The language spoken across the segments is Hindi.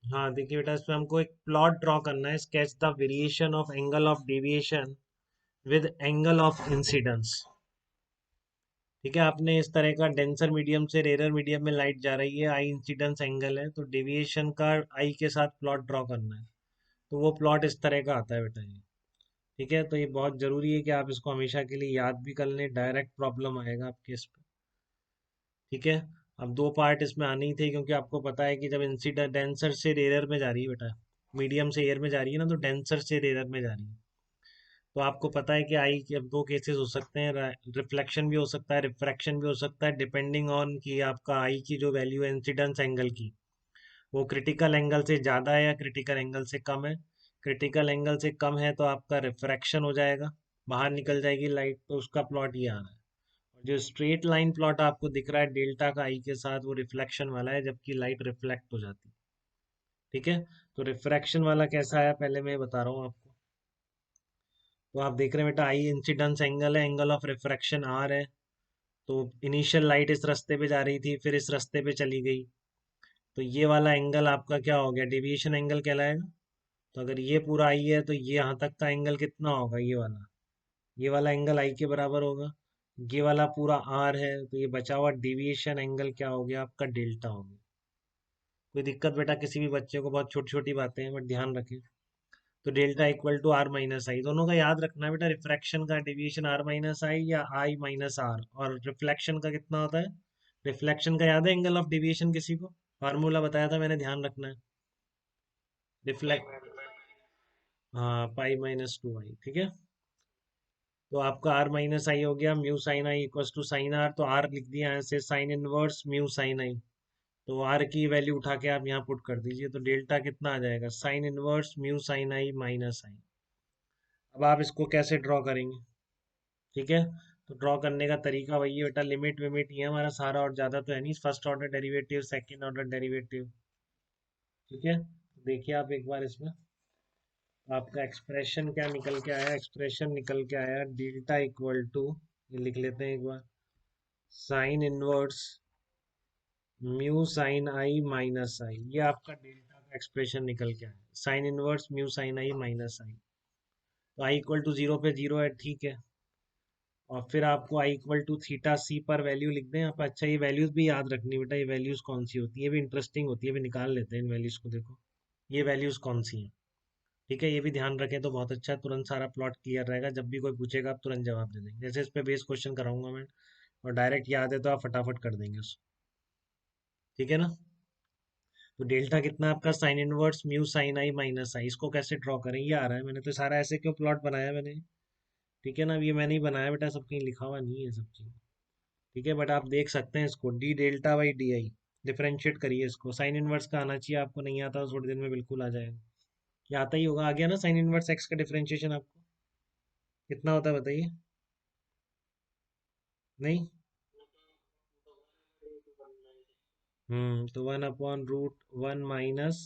हाँ देखिए बेटा, इसमें हमको एक प्लॉट ड्रॉ करना है, sketch the variation of angle of deviation with angle of incidence. ठीक है, आपने इस तरह का डेंसर मीडियम से रेयर मीडियम में लाइट जा रही है, आई इंसिडेंस एंगल है, तो डेविएशन का आई के साथ प्लॉट ड्रॉ करना है। तो वो प्लॉट इस तरह का आता है बेटा ये। ठीक है, तो ये बहुत जरूरी है कि आप इसको हमेशा के लिए याद भी कर लें, डायरेक्ट प्रॉब्लम आएगा आपके इस पे। ठीक है, अब दो पार्ट इसमें आने ही थे, क्योंकि आपको पता है कि जब इंसिडेंट डेंसर से रेयर में जा रही है बेटा, मीडियम से एयर में जा रही है ना, तो डेंसर से रेयर में जा रही है। तो आपको पता है कि आई के अब दो केसेस हो सकते हैं, रिफ्लेक्शन भी हो सकता है, रिफ्रैक्शन भी हो सकता है, डिपेंडिंग ऑन कि आपका आई की जो वैल्यू है इंसिडेंस एंगल की, वो क्रिटिकल एंगल से ज़्यादा है या क्रिटिकल एंगल से कम है। क्रिटिकल एंगल से कम है तो आपका रिफ्रैक्शन हो जाएगा, बाहर निकल जाएगी लाइट, तो उसका प्लॉट ये आ रहा है। और जो स्ट्रेट लाइन प्लॉट आपको दिख रहा है डेल्टा का आई के साथ, वो रिफ्लेक्शन वाला है, जबकि लाइट रिफ्लेक्ट हो जाती है। ठीक है, तो रिफ्रैक्शन वाला कैसा है पहले मैं बता रहा हूँ आपको। तो आप देख रहे हैं बेटा, आई इंसिडेंस एंगल है, एंगल ऑफ रिफ्रैक्शन आर है। तो इनिशियल लाइट इस रास्ते पे जा रही थी, फिर इस रास्ते पे चली गई, तो ये वाला एंगल आपका क्या हो गया, डेविएशन एंगल कहलाएगा। तो अगर ये पूरा आई है तो ये यहाँ तक का एंगल कितना होगा, ये वाला एंगल आई के बराबर होगा। ये वाला पूरा आर है, तो ये बचा हुआ डेविएशन एंगल क्या हो गया आपका, डेल्टा हो गया। कोई दिक्कत बेटा किसी भी बच्चे को, बहुत छोटी छोटी बातें हैं बट ध्यान रखें। तो delta equal to R minus I, दोनों का याद रखना है बेटा, रिफ्रैक्शन का डेविएशन आर माइनस आई या आई माइनस आर, और रिफ्लेक्शन का कितना होता है। रिफ्लेक्शन का याद है एंगल ऑफ डेविएशन किसी को, फार्मूला बताया था मैंने, ध्यान रखना है। रिफ्लेक्ट, हाँ पाई माइनस टू आई। ठीक है, तो आपका आर माइनस आई हो गया, mu sine I equals to sine r, तो आर लिख दिया ऐसे, sine inverse mu sine i. तो आर की वैल्यू उठा के आप यहाँ पुट कर दीजिए, तो डेल्टा कितना आ जाएगा, साइन इनवर्स म्यू साइन आई माइनस आई। अब आप इसको कैसे ड्रॉ करेंगे। ठीक है, तो ड्रॉ करने का तरीका वही है बेटा, लिमिट विमिट ही है हमारा सारा, और ज़्यादा तो है नहीं, first order derivative, second order derivative. ठीक है, तो देखिए आप एक बार इसमें, आपका एक्सप्रेशन क्या निकल के आया, एक्सप्रेशन निकल के आया डेल्टा इक्वल टू, ये लिख लेते हैं एक बार, साइन इनवर्स म्यू साइन आई माइनस आई, ये आपका डेल्टा का एक्सप्रेशन निकल के आया, साइन इनवर्स म्यू साइन आई माइनस आई। तो आई इक्वल टू जीरो पे जीरो है, ठीक है। और फिर आपको आई इक्वल टू थीटा सी पर वैल्यू लिख दें आप। अच्छा, ये वैल्यूज भी याद रखनी बेटा, ये वैल्यूज कौन सी होती है, ये भी इंटरेस्टिंग होती है, भी निकाल लेते हैं इन वैल्यूज को, देखो ये वैल्यूज कौन सी हैं। ठीक है, ये भी ध्यान रखें तो बहुत अच्छा है, तुरंत सारा प्लॉट क्लियर रहेगा, जब भी कोई पूछेगा आप तुरंत जवाब दे देंगे, जैसे इस पे बेस क्वेश्चन कराऊंगा मैं, और डायरेक्ट याद है तो आप फटाफट कर देंगे उसको। ठीक है ना, तो डेल्टा कितना आपका, साइन इनवर्स म्यू साइन आई माइनस आई, इसको कैसे ड्रॉ करें, ये आ रहा है, मैंने तो सारा ऐसे क्यों प्लॉट बनाया मैंने। ठीक है ना, अब ये मैंने ही बनाया बेटा, सब कहीं लिखा हुआ नहीं है सब चीज़। ठीक है, बट आप देख सकते हैं इसको, D delta by D I, differentiate करिए इसको, साइन इनवर्स का आना चाहिए, आपको नहीं आता तो थोड़ी देर में बिल्कुल आ जाएगा। ये आता ही होगा, आ गया ना साइन इनवर्स एक्स का डिफरेंशिएशन आपको, कितना होता है बताइए। नहीं, तो one upon root one minus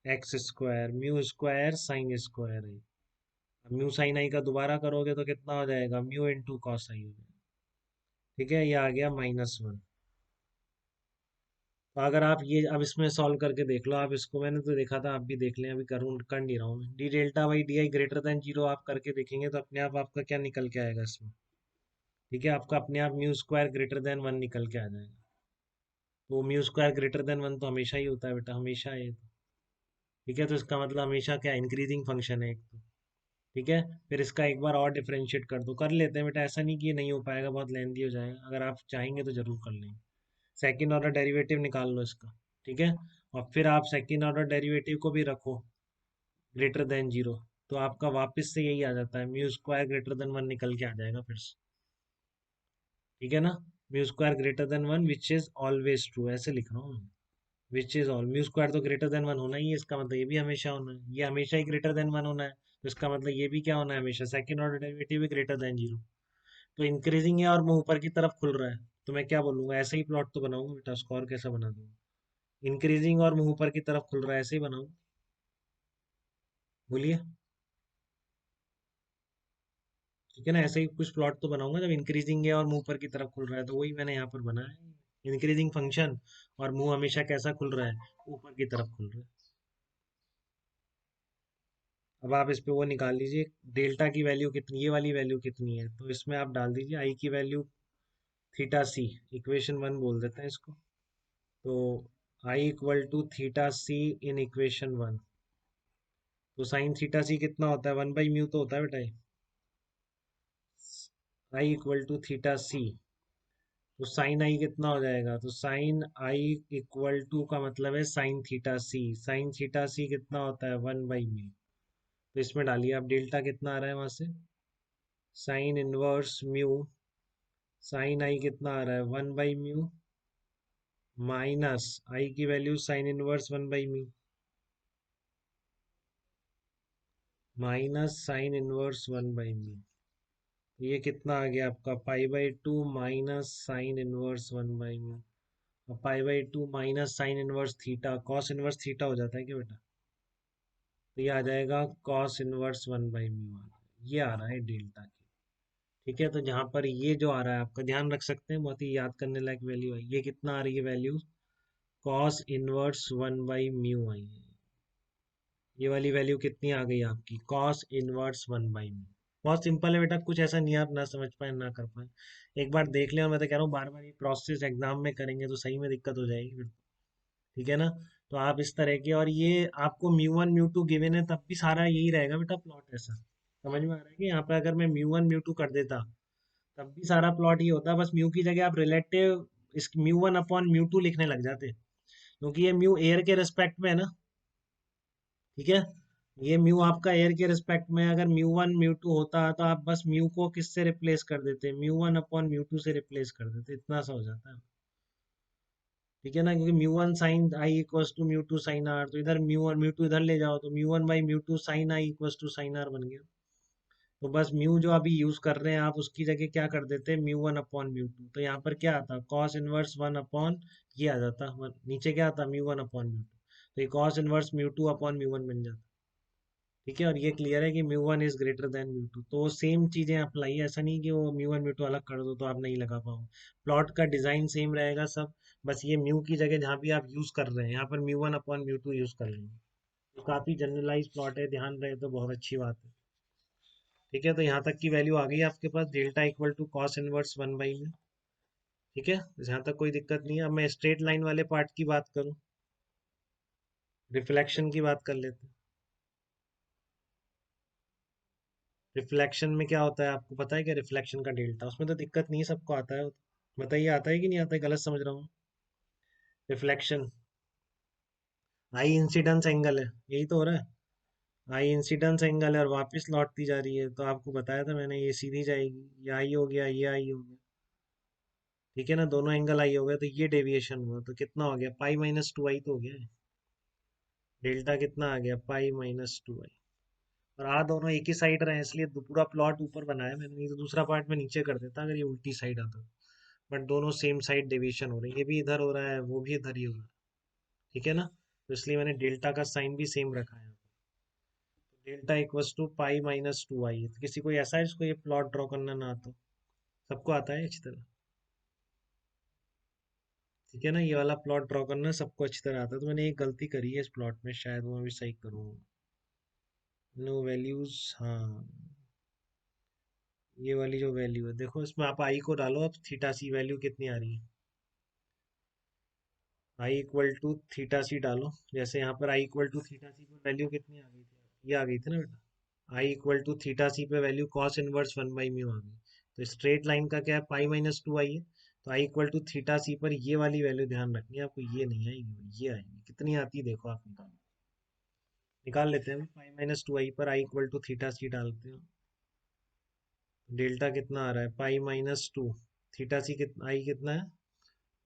x square mu square sine square है। अब म्यू साइन आई का दोबारा करोगे तो कितना हो जाएगा, म्यू इंटू कॉस आई हो जाएगा। ठीक है, ये आ गया -1। तो अगर आप ये अब इसमें सॉल्व करके देख लो, आप इसको, मैंने तो देखा था, आप भी देख लें, अभी करूँ कर नहीं रहा हूँ मैं, D delta by D I greater than zero आप करके देखेंगे तो अपने आप आपका क्या निकल के आएगा इसमें। ठीक है, आपका अपने आप mu square greater than one निकल के आ जाएगा। तो mu square greater than one तो हमेशा ही होता है बेटा, हमेशा है ये तो। ठीक है, तो इसका मतलब हमेशा क्या, इंक्रीजिंग फंक्शन है एक तो। ठीक है, फिर इसका एक बार और डिफरेंशिएट कर दो, कर लेते हैं बेटा, ऐसा नहीं कि ये नहीं हो पाएगा, बहुत लेंदी हो जाएगा, अगर आप चाहेंगे तो जरूर कर लेंगे। सेकेंड ऑर्डर डेरिवेटिव निकाल लो इसका। ठीक है, और फिर आप सेकेंड ऑर्डर डेरिवेटिव को भी रखो ग्रेटर देन जीरो, तो आपका वापस से यही आ जाता है, mu square greater than one निकल के आ जाएगा फिर से। ठीक है ना, mu square greater than one which is always true, ऐसे लिख रहा हूँ, which is all, mu square तो ग्रेटर देन वन होना ही है, इसका मतलब ये भी हमेशा होना है, ये हमेशा ही ग्रेटर देन वन होना है, तो इसका मतलब ये भी क्या होना है, हमेशा सेकंड ऑर्डर डेरिवेटिव भी ग्रेटर देन जीरो। तो इंक्रीजिंग है और मुंह ऊपर की तरफ खुल रहा है, तो मैं क्या बोलूंगा, ऐसे ही प्लॉट तो बनाऊंगा बेटा, स्कोर कैसा बना दूंगा, इंक्रीजिंग और मुंह ऊपर की तरफ खुल रहा है, ऐसे ही बनाऊं, बोलिए। ठीक है ना, ऐसे ही कुछ प्लॉट तो बनाऊंगा जब इंक्रीजिंग है और मुंह ऊपर की तरफ खुल रहा है, तो वही मैंने यहाँ पर बनाया है, इंक्रीजिंग फंक्शन, और मुंह हमेशा कैसा खुल रहा है, ऊपर की तरफ खुल रहा है। अब आप इस पे वो निकाल लीजिए, डेल्टा की वैल्यू कितनी, ये वाली वैल्यू कितनी है, तो इसमें आप डाल दीजिए आई की वैल्यू थीटा सी, इक्वेशन 1 बोल देते हैं इसको। तो I equal to theta C in equation 1, तो साइन थीटा सी कितना होता है, 1/μ तो होता है बेटा। आई इक्वल टू थीटा सी, तो साइन आई कितना हो जाएगा, तो साइन आई इक्वल टू का मतलब है साइन थीटा सी, साइन थीटा सी कितना होता है 1/μ। तो इसमें डालिए आप डेल्टा कितना आ रहा है वहां से, sine inverse mu, sine I कितना आ रहा है 1/μ माइनस आई की value sine inverse 1/μ minus sine inverse 1/μ। ये कितना आ गया आपका π/2 माइनस साइन इनवर्स 1/μ। अब π/2 minus sine inverse theta, cos inverse theta हो जाता है क्या बेटा, तो ये आ जाएगा कॉस इनवर्स 1/μ। ये आ रहा है डेल्टा की। ठीक है, तो जहाँ पर ये जो आ रहा है आपका ध्यान रख सकते हैं, बहुत ही याद करने लायक वैल्यू है, ये कितना आ रही है वैल्यू, कॉस इनवर्स 1/μ आई है। ये वाली वैल्यू कितनी आ गई आपकी, कॉस इनवर्स 1/μ। बहुत सिंपल है बेटा, कुछ ऐसा नहीं है आप ना समझ पाए ना कर पाए, एक बार देख ले, और मैं तो कह रहा हूँ बार बार ये प्रोसेस एग्जाम में करेंगे तो सही में दिक्कत हो जाएगी फिर। ठीक है ना, तो आप इस तरह के, और ये आपको म्यू 1 म्यू 2 गिवन है तब भी सारा यही रहेगा बेटा प्लॉट ऐसा, समझ में आ रहा है कि यहाँ पे अगर मैं म्यू 1 म्यू 2 कर देता तब भी सारा प्लॉट ये होता, बस म्यू की जगह आप रिलेटिव इस म्यू 1/म्यू 2 लिखने लग जाते, क्योंकि ये म्यू एयर के रिस्पेक्ट में है ना। ठीक है, ये म्यू आपका एयर के रिस्पेक्ट में, अगर म्यू 1 म्यू 2 होता तो आप बस म्यू को किससे रिप्लेस कर देते, म्यू 1/म्यू 2 से रिप्लेस कर देते, इतना सा हो जाता है। ठीक है ना, क्योंकि mu 1 sine I equals to mu 2 sine r, तो इधर म्यू 1 म्यू 2 इधर ले जाओ तो म्यू 1/म्यू 2 sine I equals to sine R बन गया। तो बस म्यू जो अभी यूज कर रहे हैं आप, उसकी जगह क्या कर देते हैं म्यू 1/म्यू 2, तो यहाँ पर क्या आता, कॉस इनवर्स 1 ये आ जाता, नीचे क्या आता म्यू 1/म्यू 2, तो ये कॉस इनवर्स म्यू 2/म्यू 1 बन जाता। ठीक है, और ये क्लियर है कि mu 1 is greater than mu 2, तो सेम चीजें अप्लाई है, ऐसा नहीं कि वो म्यू 1 म्यू 2 अलग कर दो तो आप नहीं लगा पाओ, प्लॉट का डिजाइन सेम रहेगा सब, बस ये म्यू की जगह जहाँ भी आप यूज कर रहे हैं यहाँ पर म्यू 1/म्यू 2 यूज कर लेंगे। तो काफी जनरलाइज प्लॉट है, ध्यान रहे तो बहुत अच्छी बात है। ठीक है, तो यहाँ तक की वैल्यू आ गई आपके पास, delta equal to cos inverse 1/में। ठीक है, यहाँ तक कोई दिक्कत नहीं है। अब मैं स्ट्रेट लाइन वाले पार्ट की बात करूँ, रिफ्लेक्शन की बात कर लेते हैं। रिफ्लेक्शन में क्या होता है आपको पता है क्या, रिफ्लेक्शन का डेल्टा, उसमें तो दिक्कत नहीं है, सबको आता है वो तो। बताइए आता है कि नहीं आता है, गलत समझ रहा हूँ। रिफ्लेक्शन, आई इंसिडेंस एंगल है, यही तो हो रहा है, आई इंसिडेंस एंगल है और वापस लौटती जा रही है, तो आपको बताया था मैंने, ये सीधी जाएगी, ये आई हो गया, ये आई हो गया। ठीक है ना, दोनों एंगल आई हो गए, तो ये डेविएशन हुआ, तो कितना हो गया π-2 आई तो हो गया है। डेल्टा कितना आ गया π-2 आई, और आ दोनों एक ही साइड रहे हैं, इसलिए पूरा प्लॉट ऊपर बनाया मैंने, नहीं तो दूसरा पार्ट में नीचे कर देता अगर ये उल्टी साइड आता। बट दोनों सेम साइड डेविएशन हो रही है, ये भी इधर हो रहा है, वो भी इधर ही हो रहा है। ठीक है ना, तो इसलिए मैंने डेल्टा का साइन भी सेम रखा है। डेल्टा इक्वल्स टू π-2 आई, तो किसी को ऐसा है जिसको ये प्लॉट ड्रॉ करना ना आता, सबको आता है अच्छी तरह। ठीक है ना, ये वाला प्लॉट ड्रॉ करना सबको अच्छी तरह आता है, तो मैंने एक गलती करी है इस प्लॉट में, शायद वो मैं भी सही करूँ। नो वैल्यूज, हाँ, ये वाली जो वैल्यू है देखो, इसमें आप आई को डालो, अब थीटा सी वैल्यू कितनी आ रही है, आई इक्वल टू थीटा सी डालो, जैसे यहाँ पर आई इक्वल टू थीटा सी पर वैल्यू कितनी आ गई थी, ये आ गई थी ना बेटा, आई इक्वल टू थीटा सी पे वैल्यू कॉस इनवर्स 1/म्यू आ गई। तो स्ट्रेट लाइन का क्या है, π-2 आई है, तो I equal to theta C पर ये वाली वैल्यू ध्यान रखनी है आपको, ये नहीं आएगी, ये आएगी, कितनी आती है देखो, आप निकाल निकाल लेते हैं, π-2 आई पर आई इक्वल टू थीटा सी डालते हैं, डेल्टा कितना आ रहा है π-2, थीटा सी कितना, आई कितना है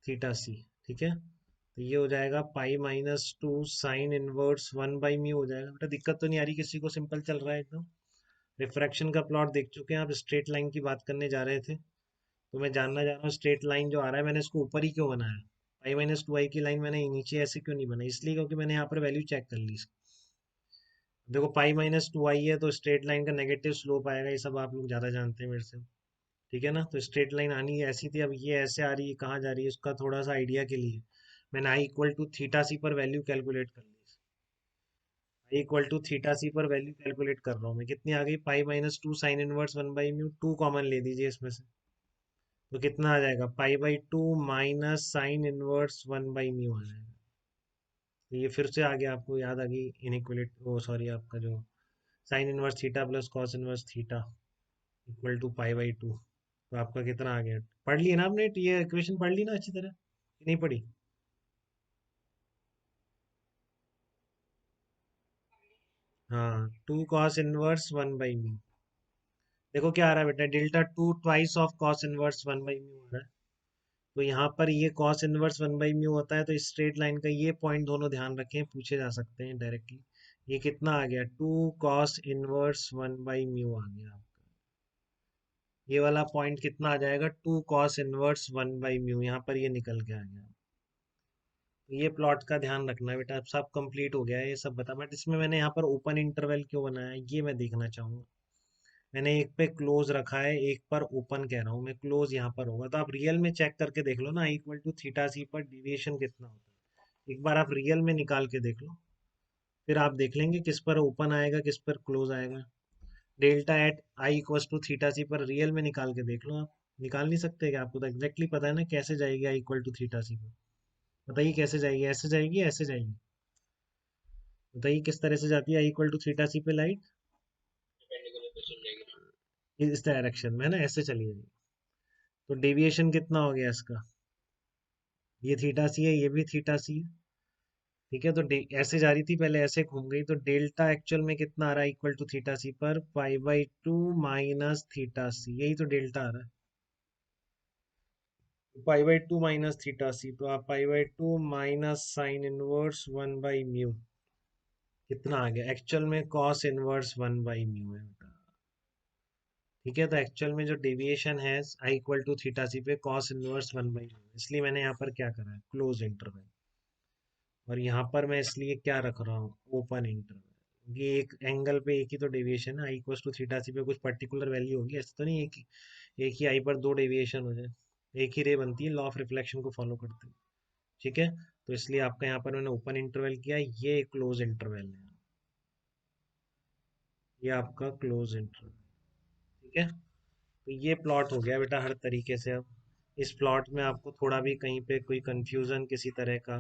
थीटा सी। ठीक है, तो ये हो जाएगा π-2 साइन इनवर्स 1/म्यू हो जाएगा। बेटा दिक्कत तो नहीं आ रही किसी को, सिंपल चल रहा है एकदम। रिफ्रैक्शन का प्लॉट देख चुके हैं आप, स्ट्रेट लाइन की बात करने जा रहे थे, तो मैं जानना चाह रहा हूँ स्ट्रेट लाइन जो आ रहा है मैंने इसको ऊपर ही क्यों बनाया, π-2 आई की लाइन मैंने नीचे ऐसे क्यों नहीं बनाई, इसलिए क्योंकि मैंने यहाँ पर वैल्यू चेक कर ली इसकी। देखो π-2 आई है तो स्ट्रेट लाइन का नेगेटिव स्लोप आएगा, ये सब आप लोग ज़्यादा जानते हैं मेरे से। ठीक है ना, तो स्ट्रेट लाइन आनी ऐसी थी, अब ये ऐसे आ रही है, कहाँ जा रही है, उसका थोड़ा सा आइडिया के लिए मैंने आई इक्वल टू थीटा सी पर वैल्यू कैलकुलेट कर ली। इक्वल टू थीटा सी पर वैल्यू कैलकुलेट कर रहा हूँ मैं, कितनी आ गई, pi minus two sine inverse one by mu, two common ले दीजिए इसमें से, तो कितना आ जाएगा, pi by two minus sine inverse one by mu आ जाएगा। तो ये फिर से आ गया, आपको याद आ गई इनइक्वलिट, वो सॉरी आपका जो sine inverse theta plus cos inverse theta equal to pi by two. तो आपका कितना आ गया, पढ़ लिया ना आपने ये इक्वेशन, पढ़ ली ना अच्छी तरह कि नहीं पढ़ी? हाँ, two cos inverse one by mu. देखो क्या आ रहा है बेटा, delta two twice of cos inverse one by mu आ रहा है। तो यहाँ पर ये cos inverse one by mu होता है, तो स्ट्रेट लाइन का ये पॉइंट दोनों ध्यान रखें, पूछे जा सकते हैं डायरेक्टली। ये कितना आ गया, two cos inverse one by mu आ गया। ये वाला पॉइंट कितना आ जाएगा, two cos inverse one by mu, यहाँ पर ये निकल के आ गया। तो ये प्लॉट का ध्यान रखना है बेटा। अब सब कंप्लीट हो गया है, ये सब बता, बट इसमें मैंने यहाँ पर ओपन इंटरवल क्यों बनाया है ये मैं देखना चाहूंगा। मैंने एक पे क्लोज रखा है, एक पर ओपन कह रहा हूँ मैं, क्लोज यहाँ पर होगा, तो आप रियल में चेक करके देख लो ना, इक्वल टू थीटा सी पर डिविएशन कितना होता है, एक बार आप रियल में निकाल के देख लो, फिर आप देख लेंगे किस पर ओपन आएगा किस पर क्लोज आएगा। Delta at I equal to theta C पर रियल में निकाल के देख लो आप। निकाल नहीं सकते क्या, आपको तो एग्जैक्टली पता है ना कैसे जाएगी आई इक्वल टू थीटा सी पर? बताइए कैसे जाएगी, ऐसे जाएगी ऐसे जाएगी? बताइए किस तरह से जाती है आई इक्वल टू थीटा सी पे लाइट? इस डायरेक्शन में है ना, ऐसे चली जाएगी। तो डेविएशन कितना हो गया इसका, ये थीटा सी है, ये भी थीटा सी है, ठीक है। तो ऐसे जा रही थी पहले, ऐसे घूम गई, तो डेल्टा एक्चुअल में कितना आ रहा है इक्वल टू थीटा सी पर, pi by two minus theta C, यही तो डेल्टा आ रहा है, pi by two minus theta C, तो आप pi by two minus sine inverse one by mu, कितना आ गया, एक्चुअल में cos inverse one by mu है बेटा। ठीक है, तो एक्चुअल में जो डेविएशन है आई इक्वल टू थीटा सी पे cos inverse one by mu, इसलिए मैंने यहाँ पर क्या करा है, क्लोज इंटरवल। और यहाँ पर मैं इसलिए क्या रख रहा हूँ, ओपन इंटरवल। ये एक एंगल पे एक ही तो डेविएशन है, आई इक्वल टू थीटा सी पे कुछ पर्टिकुलर वैल्यू होगी, ऐसा तो नहीं एक ही आई पर दो डेविएशन हो जाए, एक ही रे बनती है, लॉ ऑफ रिफ्लेक्शन को फॉलो करते हैं। ठीक है, तो इसलिए आपका यहाँ पर मैंने ओपन इंटरवल किया, ये क्लोज इंटरवल है, ये आपका क्लोज इंटरवल। ठीक है, तो ये प्लॉट हो गया बेटा हर तरीके से। अब इस प्लॉट में आपको थोड़ा भी कहीं पे कोई कंफ्यूजन किसी तरह का,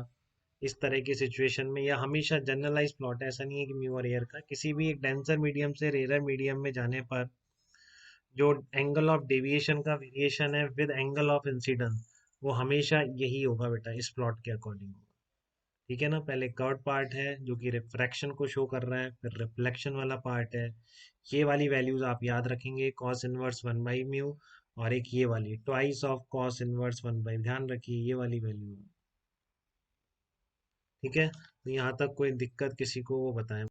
इस तरह की सिचुएशन में, या हमेशा जनरलाइज प्लॉट है, ऐसा नहीं है कि म्यू और एयर का, किसी भी एक डेंसर मीडियम से रेयर मीडियम में जाने पर जो एंगल ऑफ डेविएशन का वेरिएशन है विद एंगल ऑफ इंसिडेंस, वो हमेशा यही होगा बेटा, इस प्लॉट के अकॉर्डिंग। ठीक है ना, पहले कर्व पार्ट है जो कि रिफ्रैक्शन को शो कर रहा है, फिर रिफ्लेक्शन वाला पार्ट है। ये वाली वैल्यूज आप याद रखेंगे, cos inverse one by mu, और एक ये वाली twice of cos inverse one by, ध्यान रखिए ये वाली वैल्यू। ठीक है, तो यहाँ तक कोई दिक्कत किसी को वो बताएं।